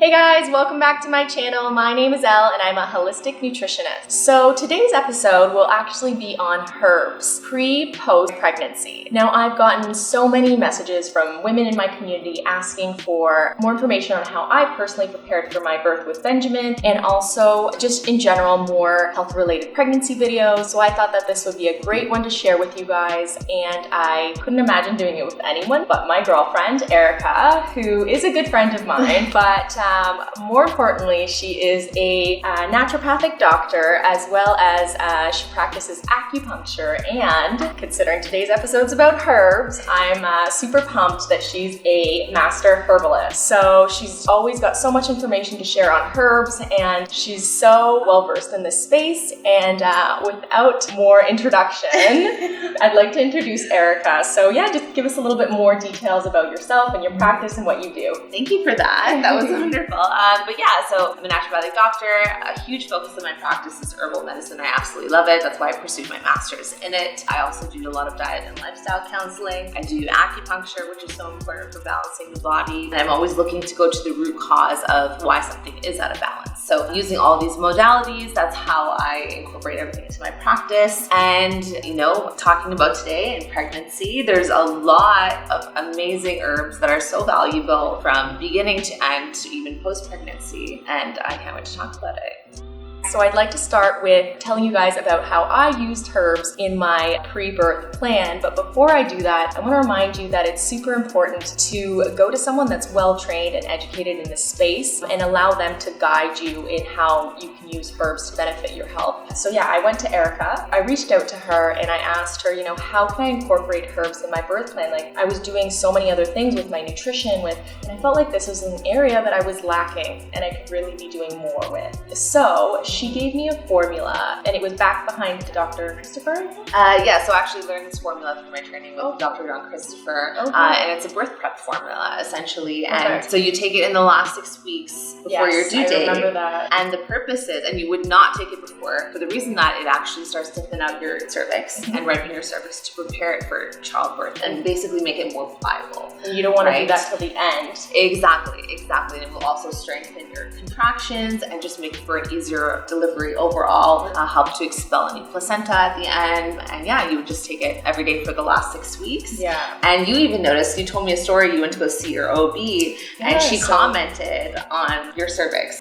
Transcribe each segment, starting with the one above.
Hey guys, welcome back to my channel. My name is Elle and I'm a holistic nutritionist. So today's episode will actually be on herbs, pre-post pregnancy. Now I've gotten so many messages from women in my community asking for more information on how I personally prepared for my birth with Benjamin, and also just in general more health related pregnancy videos. So I thought that this would be a great one to share with you guys, and I couldn't imagine doing it with anyone but my girlfriend Erica, who is a good friend of mine, but more importantly, she is a naturopathic doctor, as well as she practices acupuncture. And considering today's episode's about herbs, I'm super pumped that she's a master herbalist. So she's always got so much information to share on herbs, and she's so well versed in this space. And without more introduction, I'd like to introduce Erica. So yeah, just give us a little bit more details about yourself and your practice and what you do. Thank you for that. That was wonderful. But yeah, so I'm a naturopathic doctor. A huge focus of my practice is herbal medicine. I absolutely love it. That's why I pursued my master's in it. I also do a lot of diet and lifestyle counseling. I do acupuncture, which is so important for balancing the body. And I'm always looking to go to the root cause of why something is out of balance. So using all these modalities, that's how I incorporate everything into my practice. And, you know, talking about today and pregnancy, there's a lot of amazing herbs that are so valuable from beginning to end to even post-pregnancy. And I can't wait to talk about it. So I'd like to start with telling you guys about how I used herbs in my pre-birth plan. But before I do that, I want to remind you that it's super important to go to someone that's well-trained and educated in this space and allow them to guide you in how you can use herbs to benefit your health. So yeah, I went to Erica. I reached out to her and I asked her, you know, how can I incorporate herbs in my birth plan? Like, I was doing so many other things with my nutrition and I felt like this was an area that I was lacking and I could really be doing more with. So she gave me a formula, and it was backed behind Dr. Christopher. So I actually learned this formula through my training with Dr. John Christopher, and it's a birth prep formula essentially. And so you take it in the last 6 weeks before your due date. I remember that. And the purpose is, and you would not take it before, for the reason that it actually starts to thin out your cervix and ripen your cervix to prepare it for childbirth and basically make it more pliable. And you don't want to do that till the end. Exactly. And it will also strengthen your contractions and just make for an easier delivery overall, help to expel any placenta at the end. And yeah, you would just take it every day for the last 6 weeks. Yeah. And you even noticed, you told me a story, you went to go see your OB and she commented on your cervix.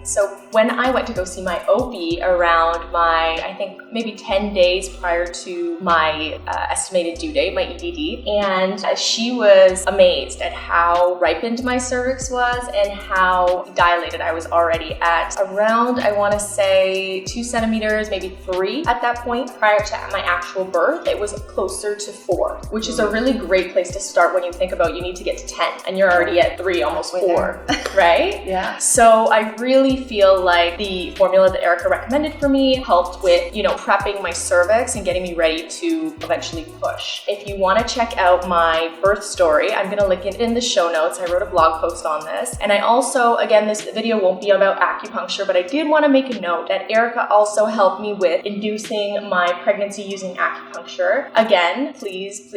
So when I went to go see my OB around I think maybe 10 days prior to my estimated due date, my EDD, and she was amazed at how ripened my cervix was and how dilated I was already at around, I want to say 2 centimeters, maybe 3 at that point. Prior to my actual birth, it was closer to 4, which is a really great place to start when you think about you need to get to 10 and you're already at 3, almost 4, right? Yeah. So I really feel like the formula that Erica recommended for me helped with, you know, prepping my cervix and getting me ready to eventually push. If you want to check out my birth story, I'm going to link it in the show notes. I wrote a blog post on this. And I also, again, this video won't be about acupuncture, but I did want to make a note that Erica also helped me with inducing my pregnancy using acupuncture. Again, please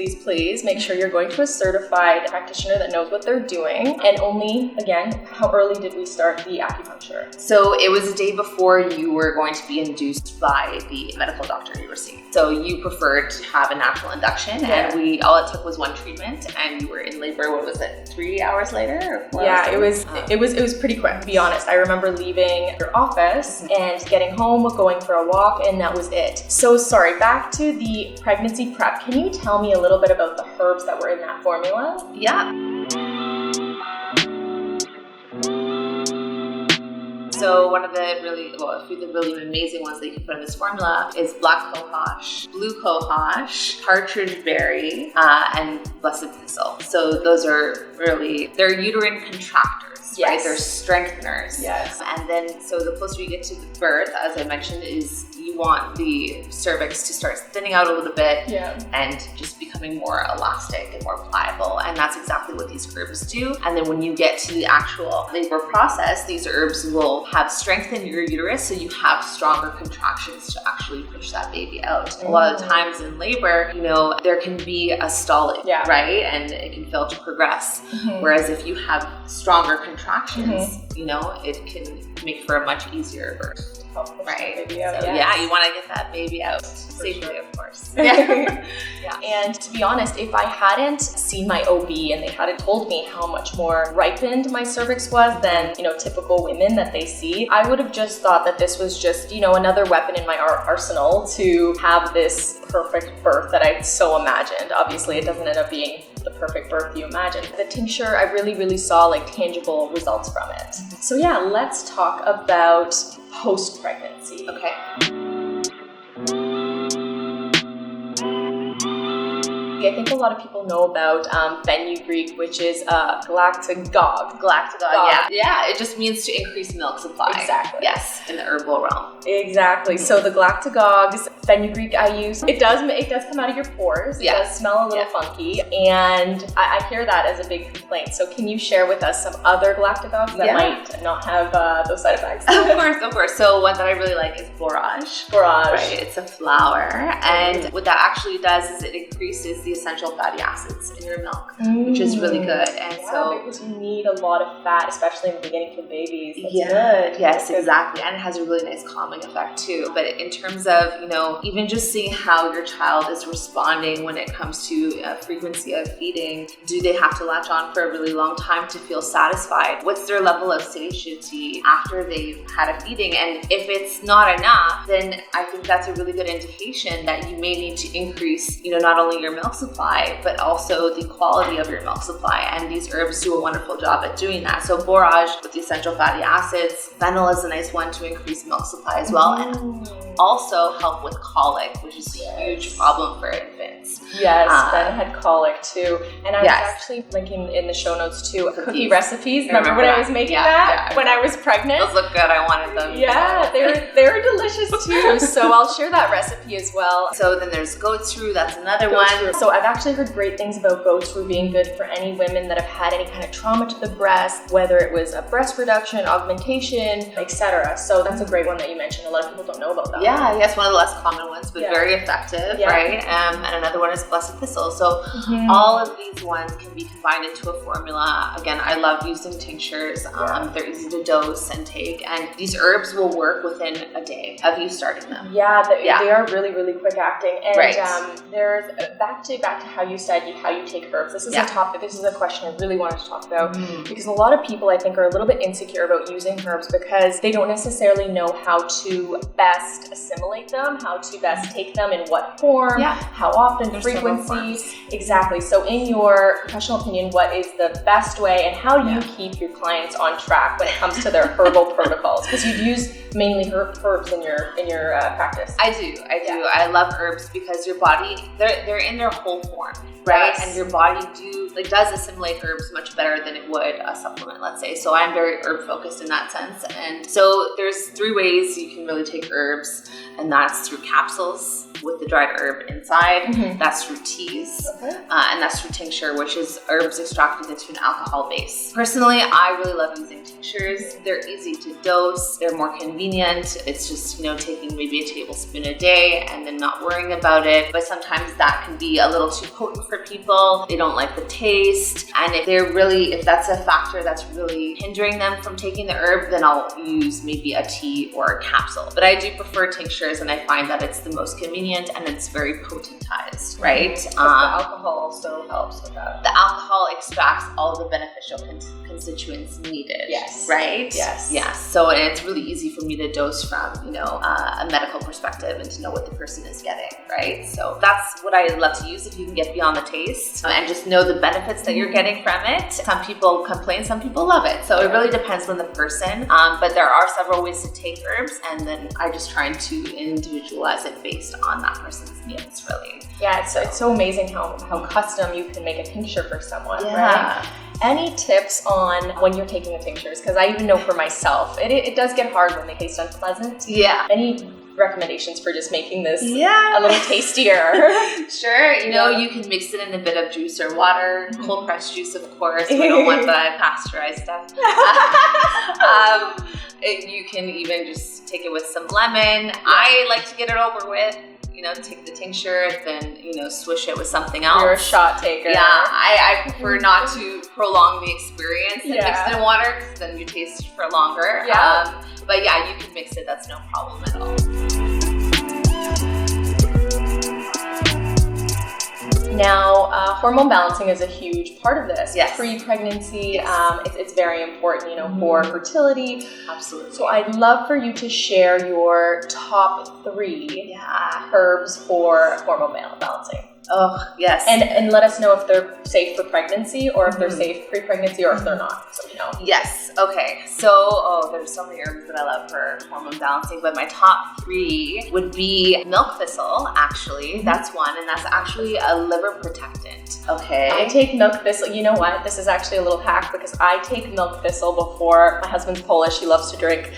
make sure you're going to a certified practitioner that knows what they're doing. And only, again, how early did we start the acupuncture? So it was a day before you were going to be induced by the medical doctor you were seeing. So you preferred to have a natural induction, and all it took was 1 treatment, and you were in labor. What was it? 3 hours later, or 4 hours later? It was pretty quick, to be honest. I remember leaving your office and getting home, going for a walk, and that was it. So sorry, back to the pregnancy prep. Can you tell me a little bit about the herbs that were in that formula? Yeah. So one of the a few of the really amazing ones that you can put in this formula is black cohosh, blue cohosh, partridge berry, and blessed thistle. So those are they're uterine contractors, right? They're strengtheners. Yes. And then, so the closer you get to the birth, as I mentioned, is you want the cervix to start thinning out a little bit and just becoming more elastic and more pliable. And that's exactly what these herbs do. And then when you get to the actual labor process, these herbs will have strengthened your uterus, so you have stronger contractions to actually push that baby out. A lot of times in labor, you know, there can be a stalling, right? And it can fail to progress. Whereas if you have stronger contractions, you know, it can make for a much easier birth. Right. Baby out, so, you want to get that baby out safely, of course. And to be honest, if I hadn't seen my OB and they hadn't told me how much more ripened my cervix was than, you know, typical women that they see, I would have just thought that this was just, you know, another weapon in my arsenal to have this perfect birth that I so imagined. Obviously, it doesn't end up being the perfect birth you imagined. The tincture, I really saw like tangible results from it. So yeah, let's talk about post-pregnancy. Okay. I think a lot of people know about fenugreek, which is galactagogue. Yeah, it just means to increase milk supply. Exactly. Yes, in the herbal realm. Exactly. So the galactagogues, fenugreek I use, it does come out of your pores. It does smell a little funky, and I hear that as a big complaint. So can you share with us some other galactagogues that might not have those side effects? Of course. So one that I really like is borage. Borage. Right, it's a flower, and what that actually does is it increases the essential fatty acids in your milk, which is really good. And because you need a lot of fat, especially in the beginning for babies. That's good. Yes, exactly. And it has a really nice calming effect too. But in terms of, you know, even just seeing how your child is responding when it comes to frequency of feeding, do they have to latch on for a really long time to feel satisfied? What's their level of satiety after they've had a feeding? And if it's not enough, then I think that's a really good indication that you may need to increase, you know, not only your milk supply, but also the quality of your milk supply. And these herbs do a wonderful job at doing that. So borage with the essential fatty acids, fennel is a nice one to increase milk supply as well, and also help with colic, which is a huge problem for infants. Yes, Ben had colic too. And I was actually linking in the show notes too cookie recipes. Remember when I was making that when I was pregnant? Those look good. I wanted them. Yeah, they were delicious too. So I'll share that recipe as well. So then there's goat's rue. That's another one. So I've actually heard great things about goat's rue being good for any women that have had any kind of trauma to the breast, whether it was a breast reduction, augmentation, etc. So that's a great one that you mentioned. A lot of people don't know about that. Yeah, yes, one of the less common ones, but very effective, right? And another one is blessed thistle. So all of these ones can be combined into a formula. Again, I love using tinctures. They're easy to dose and take, and these herbs will work within a day of you starting them. Yeah, they are really quick acting. And there's back to how you said how you take herbs. This is a topic. This is a question I really wanted to talk about because a lot of people I think are a little bit insecure about using herbs because they don't necessarily know how to best assimilate them, how to best take them in what form, how often, frequency. Exactly. So in your professional opinion, what is the best way and how do you keep your clients on track when it comes to their herbal protocols? Because you've used mainly herbs in your practice. I do. I love herbs because your body, they're in their whole form, right? And your body does assimilate herbs much better than it would a supplement, let's say. So I'm very herb focused in that sense. And so there's 3 ways you can really take herbs, and that's through capsules with the dried herb inside. That's through teas, and that's through tincture, which is herbs extracted into an alcohol base. Personally, I really love using tinctures. They're easy to dose. They're more convenient. It's just, you know, taking maybe a tablespoon a day and then not worrying about it. But sometimes that can be a little too potent for people. They don't like the taste. And if that's a factor that's really hindering them from taking the herb, then I'll use maybe a tea or a capsule. But I do prefer tinctures, and I find that it's the most convenient and it's very potentized, right? The alcohol also helps with that. The alcohol extracts all the beneficial constituents needed. Yes. Right? Yes. So it's really easy for me to dose from, you know, a medical perspective and to know what the person is getting, right? So that's what I love to use if you can get beyond the taste and just know the benefits that you're getting from it. Some people complain, some people love it. So it really depends on the person. But there are several ways to take herbs, and then I just try to individualize it based on that person's needs, really. Yeah, it's so amazing how custom you can make a tincture for someone, right? Any tips on when you're taking the tinctures? Because I even know for myself, it does get hard when they taste unpleasant. Yeah. Any recommendations for just making this Yeah. a little tastier? Sure. You can mix it in a bit of juice or water, cold pressed juice, of course. We don't want the pasteurized stuff. You can even just take it with some lemon. I like to get it over with. Take the tincture, then, swish it with something else. You're a shot taker. Yeah, I prefer not to prolong the experience and mix it in water, because then you taste for longer. Yeah. But yeah, you can mix it. That's no problem at all. Now, hormone balancing is a huge part of this. Yes. Pre-pregnancy, Yes. it's very important, for fertility. Absolutely. So I'd love for you to share your top 3 herbs for hormone balancing. Oh, yes. And let us know if they're safe for pregnancy, or if they're safe pre-pregnancy, or if they're not. So Yes. Okay. So, there's so many herbs that I love for hormone balancing, but my top 3 would be milk thistle, actually. That's one, and that's actually a liver protectant. Okay. I take milk thistle. You know what? This is actually a little hack, because I take milk thistle before my husband's Polish. He loves to drink.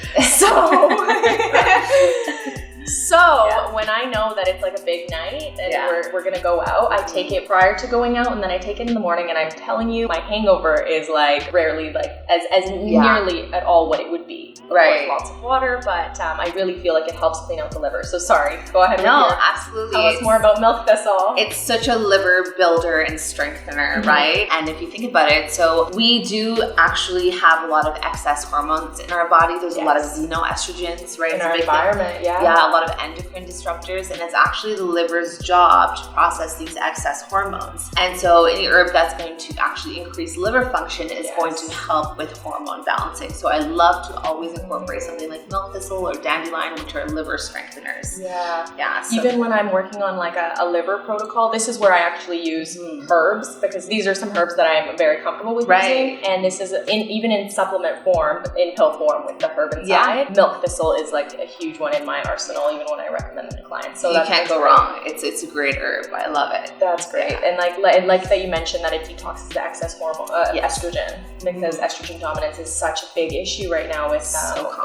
So when I know that it's like a big night and we're gonna go out, I take it prior to going out, and then I take it in the morning, and I'm telling you, my hangover is like rarely like as nearly at all what it would be. Of course, lots of water, but I really feel like it helps clean out the liver. So sorry, go ahead. Absolutely. Tell us more about milk thistle. It's such a liver builder and strengthener, right? And if you think about it, so we do actually have a lot of excess hormones in our body. There's a lot of xenoestrogens, right? In our environment, a lot of endocrine disruptors, and it's actually the liver's job to process these excess hormones. And so any herb that's going to actually increase liver function is going to help with hormone balancing. So I love to always incorporate something like milk thistle or dandelion, which are liver strengtheners. So even when I'm working on like a liver protocol, this is where I actually use herbs, because these are some herbs that I am very comfortable with using. And this is even in supplement form, in pill form with the herb inside. Milk thistle is like a huge one in my arsenal, even when I recommend them to clients. So you can't go wrong. It's a great herb. I love it. That's great. And like that you mentioned that it detoxes the excess hormone, estrogen, because estrogen dominance is such a big issue right now with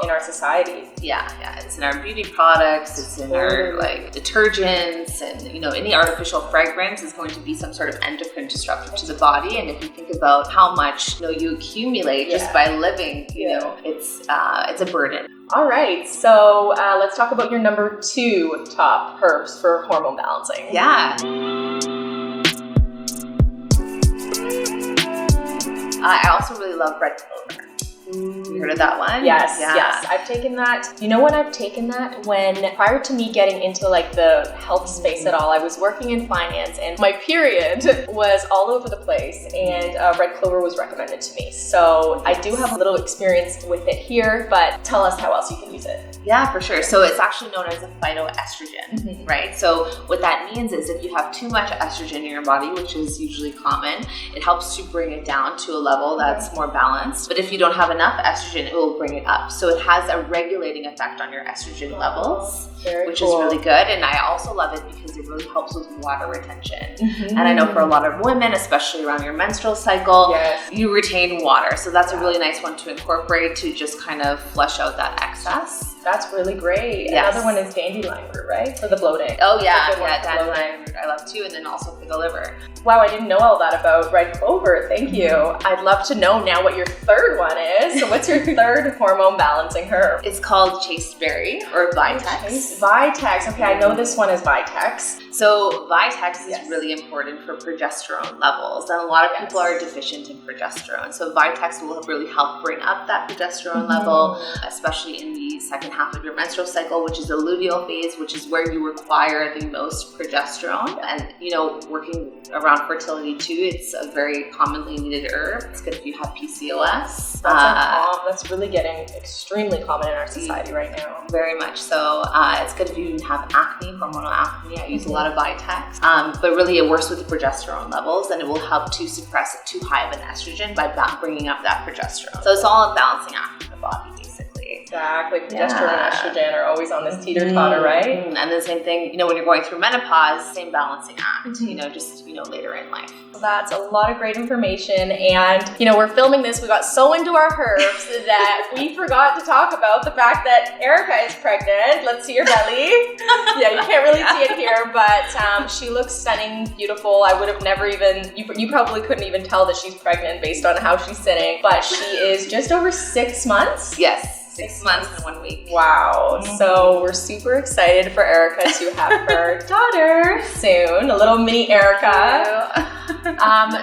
in our society. It's in our beauty products, it's in our like detergents, and any artificial fragrance is going to be some sort of endocrine disruptor to the body. And if you think about how much you accumulate just by living, it's a burden. All right, so let's talk about your number 2 top herbs for hormone balancing. I also really love red clover. You heard of that one? Yes. I've taken that. You know when I've taken that? When prior to me getting into like the health space at all, I was working in finance, and my period was all over the place, and red clover was recommended to me. So I do have a little experience with it here, but tell us how else you can use it. Yeah, for sure. So it's actually known as a phytoestrogen, right? So what that means is if you have too much estrogen in your body, which is usually common, it helps to bring it down to a level that's more balanced. But if you don't have enough estrogen, it will bring it up. So it has a regulating effect on your estrogen levels, which is really good. And I also love it because it really helps with water retention. And I know for a lot of women, especially around your menstrual cycle, you retain water. So that's a really nice one to incorporate to just kind of flush out that excess. That's really great. Another one is dandelion root, right? For the bloating. Oh yeah, dandelion root I love too, and then also for the liver. Wow, I didn't know all that about red clover. Thank you. I'd love to know now what your third one is. So what's your third hormone balancing herb? It's called chasteberry or Vitex. Vitex. Okay, I know this one is Vitex. So Vitex is really important for progesterone levels, and a lot of people are deficient in progesterone. So Vitex will really help bring up that progesterone level, especially in the second half of your menstrual cycle, which is the luteal phase, which is where you require the most progesterone. And working around fertility too, it's a very commonly needed herb. It's good if you have PCOS. That's really getting extremely common in our society right now. Very much so. It's good if you even have acne, hormonal acne. I use a lot of Vitex. But really it works with the progesterone levels, and it will help to suppress too high of an estrogen by bringing up that progesterone. So it's all a balancing act for the body, basically. pregnancy. Exactly. Progesterone and estrogen are always on this teeter-totter, right? And the same thing, when you're going through menopause, same balancing act, just later in life. That's a lot of great information, and we're filming this. We got so into our herbs that we forgot to talk about the fact that Erica is pregnant. Let's see your belly. Yeah, you can't really see it here, but she looks stunning, beautiful. I would have never even, you probably couldn't even tell that she's pregnant based on how she's sitting, but she is just over 6 months. Yes. 6 months and 1 week. Wow. So we're super excited for Erica to have her daughter soon, a little mini Erica.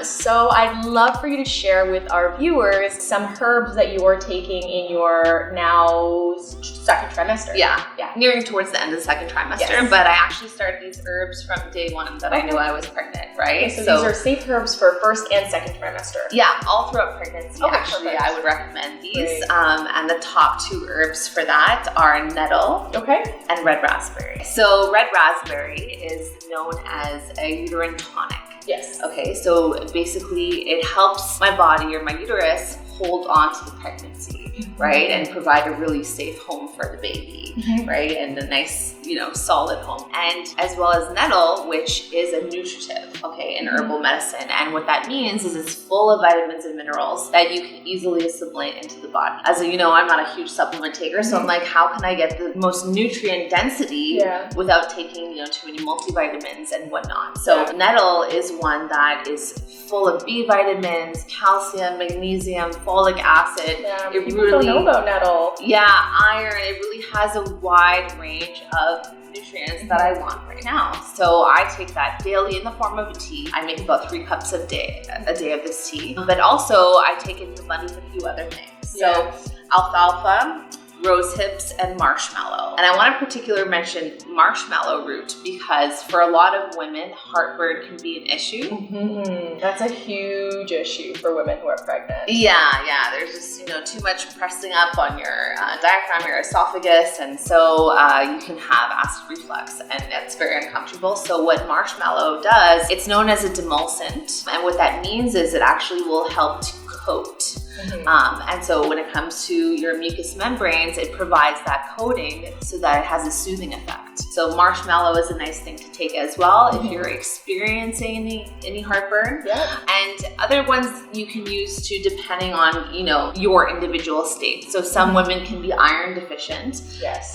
So I'd love for you to share with our viewers some herbs that you are taking in your now second trimester. Yeah. Nearing towards the end of the second trimester, but I actually started these herbs from day one that I knew I was pregnant, right? Okay, so these are safe herbs for first and second trimester. Yeah, all throughout pregnancy. Okay, actually, perfect. I would recommend these. And the top 2 herbs for that are nettle and red raspberry. So red raspberry is known as a uterine tonic. Yes. Okay, so basically it helps my body or my uterus hold on to the pregnancy, right? And provide a really safe home for the baby, right? And a nice, solid home. And as well as nettle, which is a nutritive, in herbal medicine. And what that means is it's full of vitamins and minerals that you can easily assimilate into the body. As you know, I'm not a huge supplement taker, so I'm like, how can I get the most nutrient density without taking, too many multivitamins and whatnot? So nettle is one that is full of B vitamins, calcium, magnesium, folic acid. Yeah, it people really don't know about nettle. Yeah, iron. It really has a wide range of nutrients that I want right now. So I take that daily in the form of a tea. I make about 3 cups a day of this tea. But also I take it in blending with a few other things. So alfalfa, rose hips, and marshmallow. And I want to particularly mention marshmallow root because for a lot of women, heartburn can be an issue. That's a huge issue for women who are pregnant. Yeah. There's just, too much pressing up on your diaphragm, your esophagus, and so you can have acid reflux, and it's very uncomfortable. So what marshmallow does, it's known as a demulcent, and what that means is it actually will help to coat. And so when it comes to your mucous membranes, it provides that coating so that it has a soothing effect. So marshmallow is a nice thing to take as well if you're experiencing any heartburn. And other ones you can use too, depending on your individual state. So some women can be iron deficient.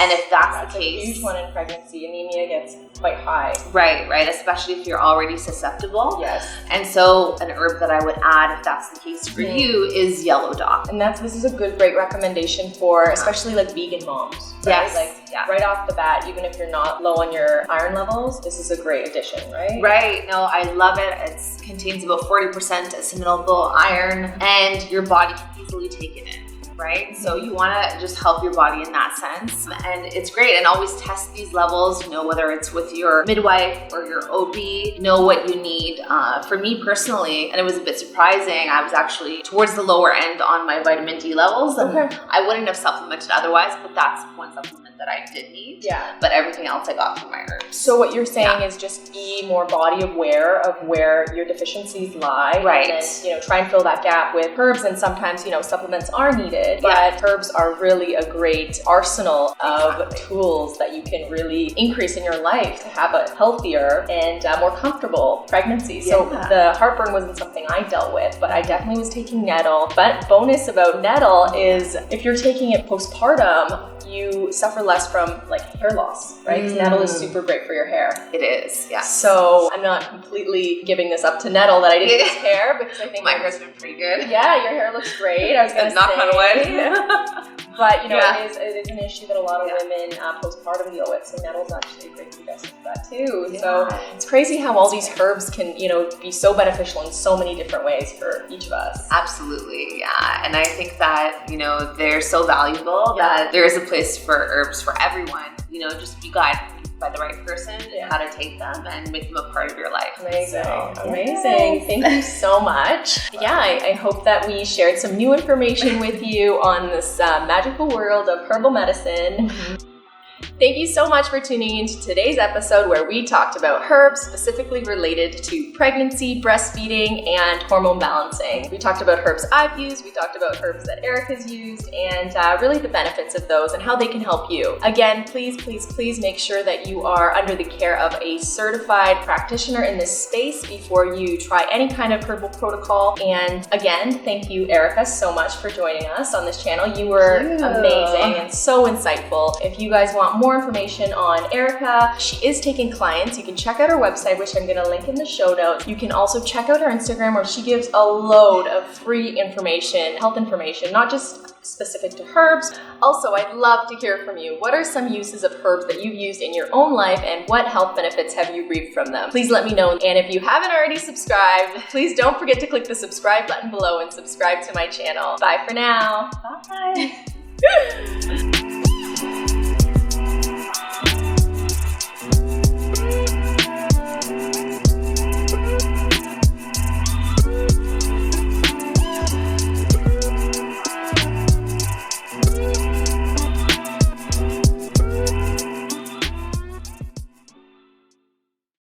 And if that's the case, a huge one in pregnancy. Anemia gets quite high. Right. Especially if you're already susceptible. And so an herb that I would add if that's the case for you is yellow dock. And this is a great recommendation for especially like vegan moms. Right? Right off the bat, even if you're not low on your iron levels, this is a great addition, right? Right. No, I love it. It contains about 40% assimilable iron, and your body can easily take it in. Right? So you want to just help your body in that sense. And it's great. And always test these levels, whether it's with your midwife or your OB, know what you need. For me personally, and it was a bit surprising, I was actually towards the lower end on my vitamin D levels. And I wouldn't have supplemented otherwise, but that's one supplement that I did need. But everything else I got through my herbs. So what you're saying is just be more body aware of where your deficiencies lie. Right. And then, try and fill that gap with herbs. And sometimes, supplements are needed. But herbs are really a great arsenal of tools that you can really increase in your life to have a healthier and more comfortable pregnancy. So the heartburn wasn't something I dealt with, but I definitely was taking nettle. But bonus about nettle is if you're taking it postpartum, you suffer less from like hair loss, right? Because nettle is super great for your hair. It is, yeah. So I'm not completely giving this up to nettle that I didn't use hair because I think my hair's been pretty good. Yeah, your hair looks great. I was gonna knock on wood. But it is an issue that a lot of women postpartum deal with. So nettle's actually a great suggestion for that too. So it's crazy how all these herbs can, be so beneficial in so many different ways for each of us. Absolutely, yeah. And I think that, they're so valuable that there is a place for herbs for everyone. Just be guided by the right person and how to take them and make them a part of your life. Amazing. Amazing. Thank you so much. I hope that we shared some new information with you on this magical world of herbal medicine. Thank you so much for tuning into today's episode where we talked about herbs specifically related to pregnancy, breastfeeding, and hormone balancing. We talked about herbs I've used, we talked about herbs that Erica's used, and really the benefits of those and how they can help you. Again, please make sure that you are under the care of a certified practitioner in this space before you try any kind of herbal protocol. And again, thank you, Erica, so much for joining us on this channel. You were amazing and so insightful. If you guys want more information on Erica, she is taking clients. You can check out her website, which I'm going to link in the show notes. You can also check out her Instagram, where she gives a load of free information, health information, not just specific to herbs. Also, I'd love to hear from you. What are some uses of herbs that you've used in your own life, and what health benefits have you reaped from them? Please let me know. And if you haven't already subscribed, please don't forget to click the subscribe button below and subscribe to my channel. Bye for now. Bye.